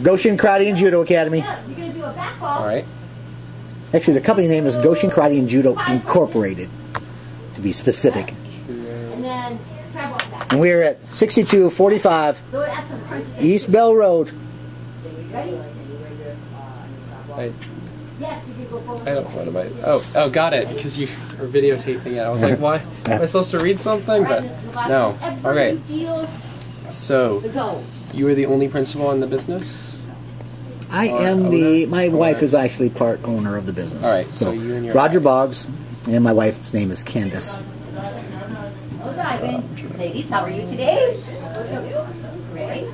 Goshen Karate and Judo Academy. All right. Actually, the company name is Goshen Karate and Judo Incorporated, to be specific. And we're at 6245 East Bell Road. I don't. What am I? Oh, got it. Because you were videotaping it. I was like, why? Am I supposed to read something? But no. Okay. So, you were the only principal in the business? I am the. My wife is actually part owner of the business. All right. So you and your Roger Boggs, and my wife's name is Candace. Ladies, how are you today? Great.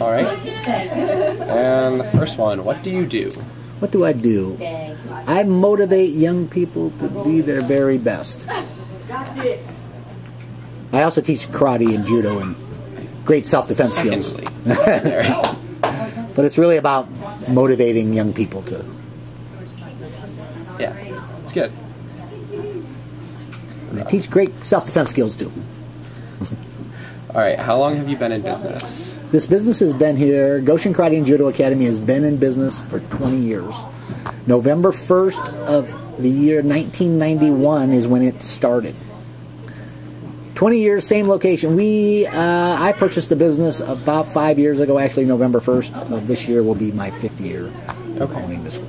All right. And the first one, what do you do? What do I do? I motivate young people to be their very best. I also teach karate and judo and great self-defense skills. But it's really about motivating young people to. Yeah, it's good. And I teach great self-defense skills too. All right, how long have you been in business? This business has been here. Goshen Karate and Judo Academy has been in business for 20 years. November 1st of the year 1991 is when it started. 20 years, same location. I purchased the business about 5 years ago. Actually, November 1st of this year will be my 5th year owning the school.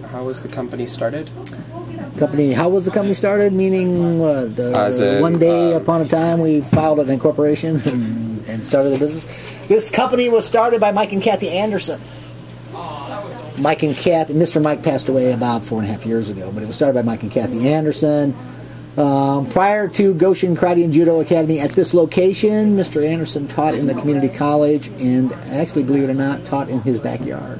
How was the company started? How was the company started? Meaning, one day upon a time we filed an incorporation and started the business. This company was started by Mike and Kathy Anderson. Mike and Kathy, Mr. Mike passed away about 4.5 years ago, but it was started by Mike and Kathy Anderson. Prior to Goshen Karate and Judo Academy at this location, Mr. Anderson taught in the community college and actually, believe it or not, taught in his backyard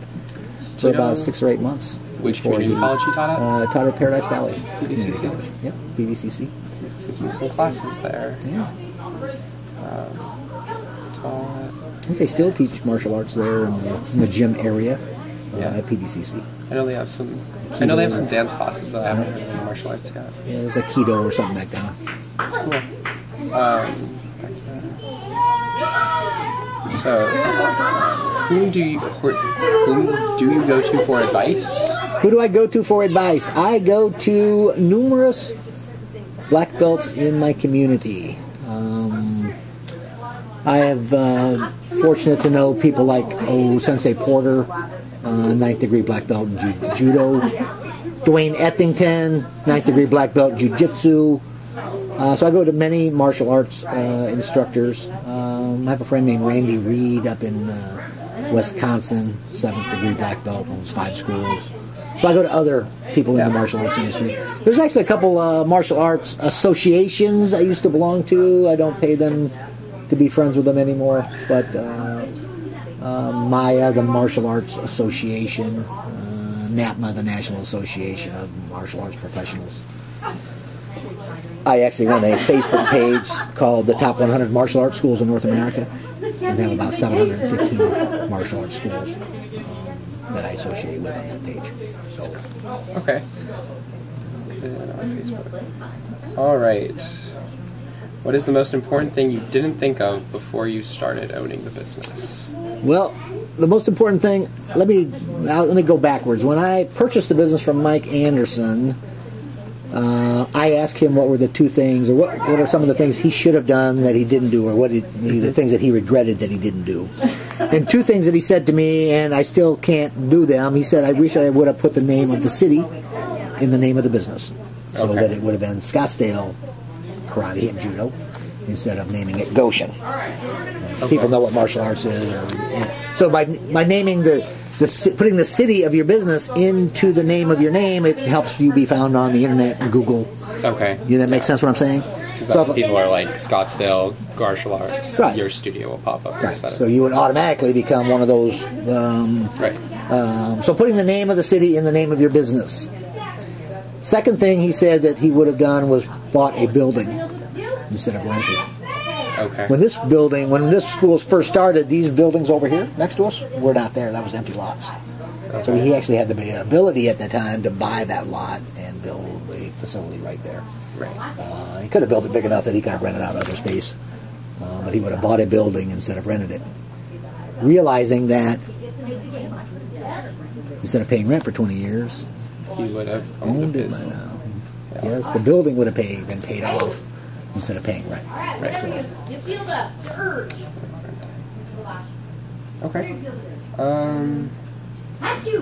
for about 6 or 8 months. Which community college you taught at? Taught at Paradise Valley. PVCC? Yep, PVCC. Taking some classes there. Yeah. I think they still teach martial arts there in the gym area at PVCC. I know they have some. I know they have some dance classes, but I haven't heard of any martial arts yet. Yeah, there's a keto or something back down. That's cool. So, who do you go to for advice? Who do I go to for advice? I go to numerous black belts in my community. I have fortunate to know people like Sensei Porter, 9th degree black belt in Judo. Dwayne Ethington, 9th degree black belt in Jiu-Jitsu. So I go to many martial arts instructors. I have a friend named Randy Reed up in Wisconsin, 7th degree black belt, owns 5 schools. So I go to other people in the martial arts industry. There's actually a couple martial arts associations I used to belong to. I don't pay them to be friends with them anymore, but MAIA, the Martial Arts Association, NAPMA, the National Association of Martial Arts Professionals. I actually run a Facebook page called the Top 100 Martial Arts Schools in North America and have about 715 martial arts schools that I associate with on that page. So. Okay. On Facebook. All right. What is the most important thing you didn't think of before you started owning the business? Well, the most important thing, let me go backwards. When I purchased the business from Mike Anderson, I asked him what were the 2 things, or what are some of the things he should have done that he didn't do, or the things that he regretted that he didn't do. And 2 things that he said to me, and I still can't do them. He said, I wish I would have put the name of the city in the name of the business, so that it would have been Scottsdale Karate and Judo instead of naming it Goshen. People know what martial arts is. So by naming putting the city of your business into the name of your name, it helps you be found on the internet and Google. Okay. That makes sense what I'm saying? So people are like Scottsdale martial arts, your studio will pop up. Right. So you would automatically become one of those. So putting the name of the city in the name of your business. Second thing he said that he would have done was bought a building instead of renting. Okay. When this school first started, these buildings over here next to us were not there. That was empty lots. So he actually had the ability at the time to buy that lot and build a facility right there. Right. He could have built it big enough that he could have rented out other space, but he would have bought a building instead of rented it, realizing that instead of paying rent for 20 years, He would have owned it by now. Yes, the building would have been paid off instead of paying rent. Right. You feel the urge. Okay.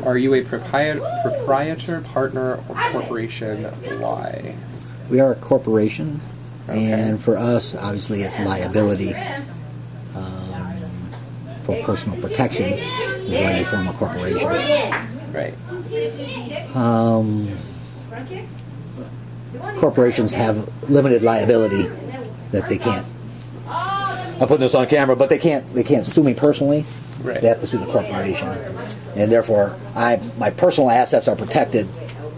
Are you a proprietor, partner, or corporation? Why? We are a corporation, Okay. and for us, obviously, it's liability for personal protection is why you form a corporation. Right. Corporations have limited liability that they can't. I'm putting this on camera, but they can't sue me personally. Right. They have to sue the corporation, and therefore, my personal assets are protected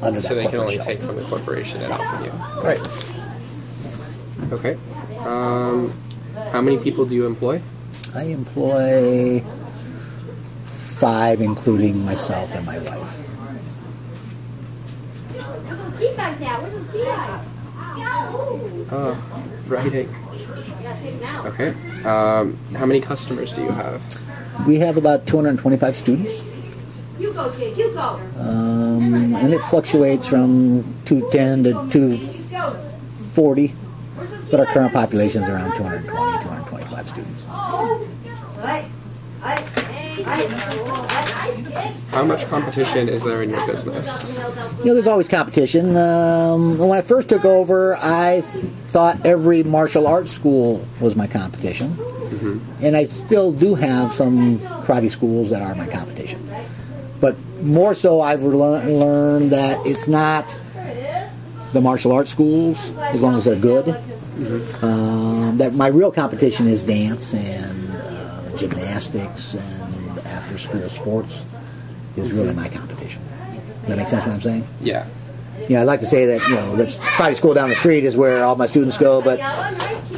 under that So they can only corporation. take from the corporation and not from you. Right. Okay. How many people do you employ? I employ 5, including myself and my wife. Where's those tea bags at? Where's those tea bags? Writing. Okay. How many customers do you have? We have about 225 students, You go, Jake. You go. and it fluctuates from 210 to 240, but our current population is around 220, 225 students. How much competition is there in your business? You know, there's always competition. When I first took over, I thought every martial arts school was my competition. And I still do have some karate schools that are my competition. But more so, I've learned that it's not the martial arts schools, as long as they're good. That my real competition is dance and gymnastics and after-school sports is really my competition. Does that make sense what I'm saying? Yeah. I'd like to say that, the karate school down the street is where all my students go, but,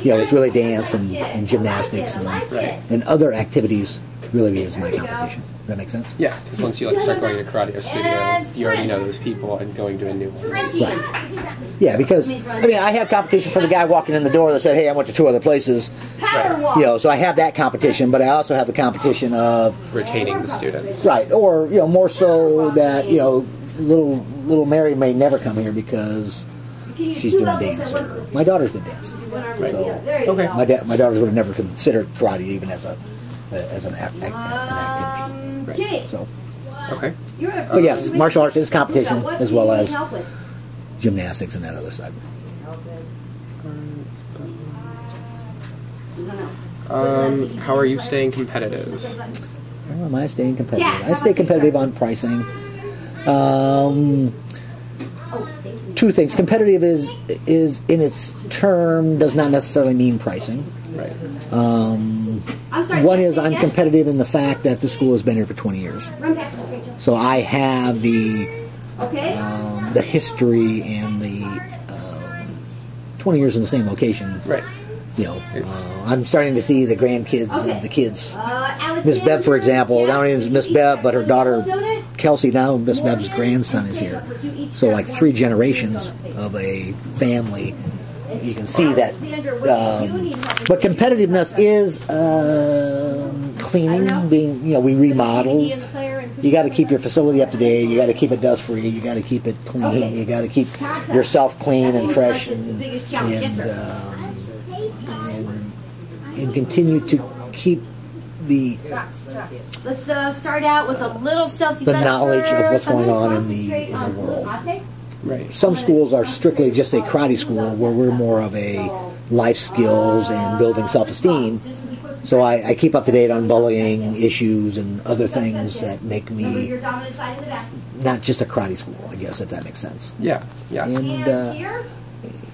it's really dance and gymnastics and other activities really is my competition. Does that make sense? Yeah, because once you start going to karate or studio, you already know those people and going to a new one. Right. Yeah, because, I have competition for the guy walking in the door that said, hey, I went to 2 other places. Right. So I have that competition, but I also have the competition of Retaining the students. right, or more so that little Mary may never come here because she's doing dance. Or my daughter's been dancing. Right. So Okay. my daughters would have never considered karate even as an activity. Right. So, Okay. but yes, martial arts is competition as well as gymnastics and that other side. How are you staying competitive? How am I staying competitive? I stay competitive on pricing. 2 things. Competitive is in its term does not necessarily mean pricing. Right. One is I'm competitive in the fact that the school has been here for 20 years. So I have the history and the 20 years in the same location. Right. I'm starting to see the grandkids and the kids. Miss Bev, for example, not only is Miss Bev, but her daughter Kelsey, now Miss Bev's grandson is here. So like 3 generations of a family. You can see that. But competitiveness is cleaning, being, we remodeled. You got to keep your facility up to date. You got to keep it dust free. You got to keep it clean. You got to keep yourself clean and fresh and continue to keep the Let's start out with a little the knowledge of what's going on in the world. Right. Some schools are strictly just a karate school where we're more of a life skills and building self-esteem. So I keep up to date on bullying issues and other things that make me not just a karate school, I guess, if that makes sense. Yeah. Yeah.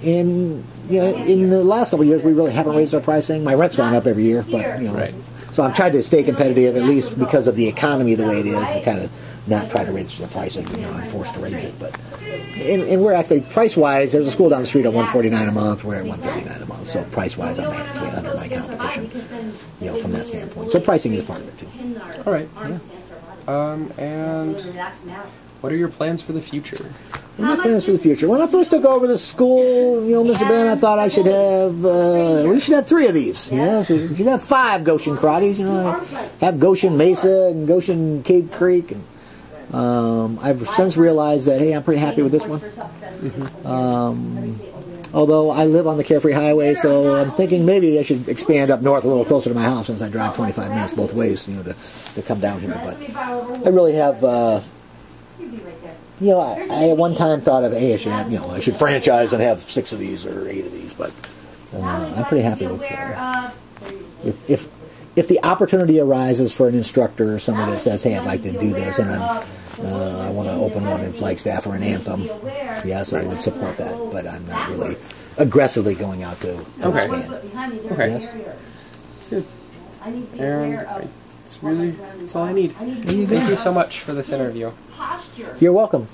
And in the last couple of years, we really haven't raised our pricing. My rent's gone up every year, but Right. So I'm trying to stay competitive, at least because of the economy the way it is. I kind of not try to raise the pricing. I'm forced to raise it, but and we're actually price-wise. There's a school down the street at $149 a month. We're at $139 a month. So price-wise, I'm actually under my competition. From that standpoint. So pricing is part of it too. All right. Yeah. And what are your plans for the future? My plans for the future. When I first took over the school, Mr. Band, I thought I should have, we should have 3 of these. So you should have 5 Goshen Karates. Have Goshen Mesa and Goshen Cave Creek. And I've since realized that, hey, I'm pretty happy with this one. Although I live on the Carefree Highway, so I'm thinking maybe I should expand up north a little closer to my house, since I drive 25 minutes both ways, to come down here. But I really have, I at one time thought of, hey, I should have, I should franchise and have 6 of these or 8 of these. But I'm pretty happy with if the opportunity arises for an instructor or somebody that says, hey, I'd like to do this, and I want to open one in Flagstaff or an Anthem, yes, I would support that, but I'm not really aggressively going out to expand. Okay. Yes? That's good. And that's all I need. Thank you so much for this interview. You're welcome.